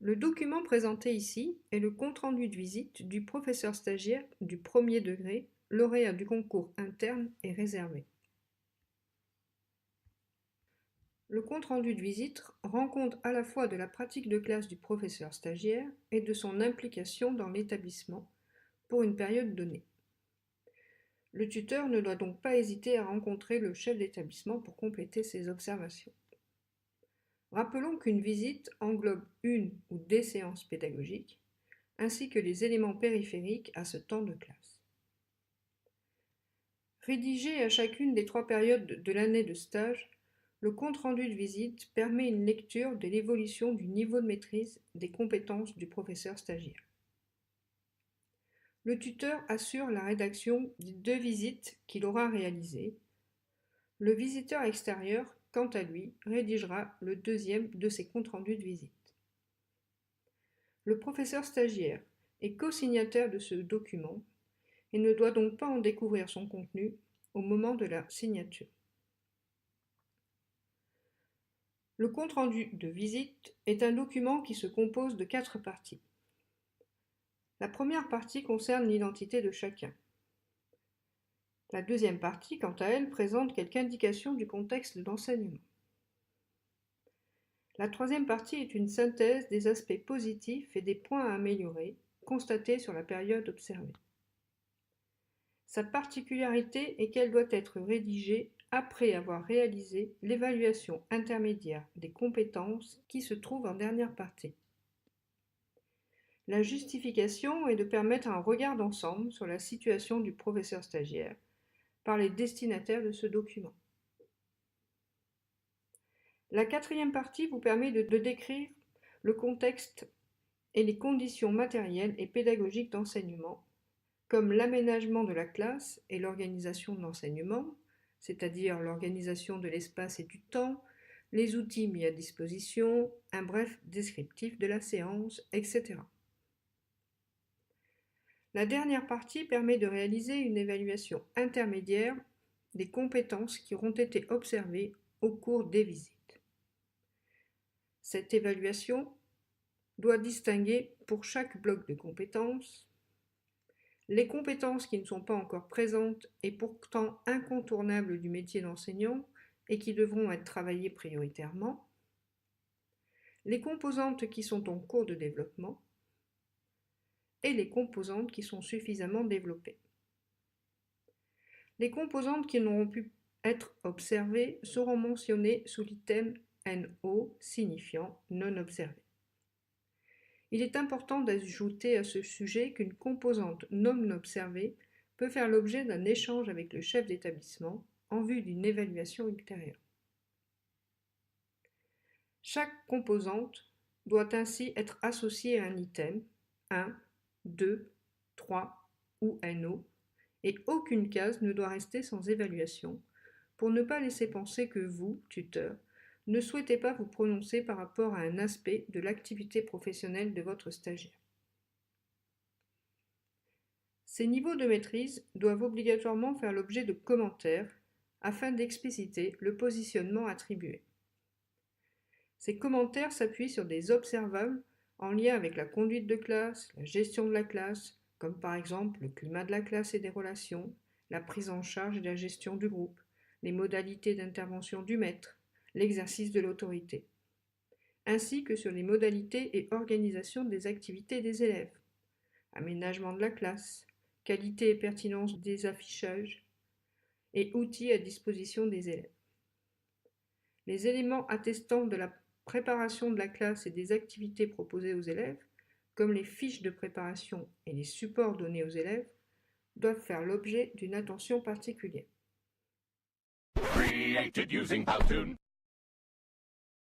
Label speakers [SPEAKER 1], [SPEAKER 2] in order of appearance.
[SPEAKER 1] Le document présenté ici est le compte-rendu de visite du professeur stagiaire du premier degré, lauréat du concours interne et réservé. Le compte-rendu de visite rend compte à la fois de la pratique de classe du professeur stagiaire et de son implication dans l'établissement pour une période donnée. Le tuteur ne doit donc pas hésiter à rencontrer le chef d'établissement pour compléter ses observations. Rappelons qu'une visite englobe une ou des séances pédagogiques, ainsi que les éléments périphériques à ce temps de classe. Rédigé à chacune des 3 périodes de l'année de stage, le compte-rendu de visite permet une lecture de l'évolution du niveau de maîtrise des compétences du professeur stagiaire. Le tuteur assure la rédaction des 2 visites qu'il aura réalisées. Le visiteur extérieur, quant à lui, rédigera le 2e de ses comptes rendus de visite. Le professeur stagiaire est co-signataire de ce document et ne doit donc pas en découvrir son contenu au moment de la signature. Le compte-rendu de visite est un document qui se compose de 4 parties. La première partie concerne l'identité de chacun. La deuxième partie, quant à elle, présente quelques indications du contexte d'enseignement. La troisième partie est une synthèse des aspects positifs et des points à améliorer constatés sur la période observée. Sa particularité est qu'elle doit être rédigée après avoir réalisé l'évaluation intermédiaire des compétences qui se trouve en dernière partie. La justification est de permettre un regard d'ensemble sur la situation du professeur stagiaire par les destinataires de ce document. La quatrième partie vous permet de décrire le contexte et les conditions matérielles et pédagogiques d'enseignement, comme l'aménagement de la classe et l'organisation de l'enseignement, c'est-à-dire l'organisation de l'espace et du temps, les outils mis à disposition, un bref descriptif de la séance, etc. La dernière partie permet de réaliser une évaluation intermédiaire des compétences qui auront été observées au cours des visites. Cette évaluation doit distinguer pour chaque bloc de compétences les compétences qui ne sont pas encore présentes et pourtant incontournables du métier d'enseignant et qui devront être travaillées prioritairement, les composantes qui sont en cours de développement et les composantes qui sont suffisamment développées. Les composantes qui n'auront pu être observées seront mentionnées sous l'item NO signifiant non observé. Il est important d'ajouter à ce sujet qu'une composante non observée peut faire l'objet d'un échange avec le chef d'établissement en vue d'une évaluation ultérieure. Chaque composante doit ainsi être associée à un item 1, 2, 3 ou NO et aucune case ne doit rester sans évaluation pour ne pas laisser penser que vous, tuteur, ne souhaitez pas vous prononcer par rapport à un aspect de l'activité professionnelle de votre stagiaire. Ces niveaux de maîtrise doivent obligatoirement faire l'objet de commentaires afin d'expliciter le positionnement attribué. Ces commentaires s'appuient sur des observables en lien avec la conduite de classe, la gestion de la classe, comme par exemple le climat de la classe et des relations, la prise en charge et la gestion du groupe, les modalités d'intervention du maître, l'exercice de l'autorité, ainsi que sur les modalités et organisation des activités des élèves, aménagement de la classe, qualité et pertinence des affichages et outils à disposition des élèves. Les éléments attestant de la préparation de la classe et des activités proposées aux élèves, comme les fiches de préparation et les supports donnés aux élèves, doivent faire l'objet d'une attention particulière. Created using Powtoon.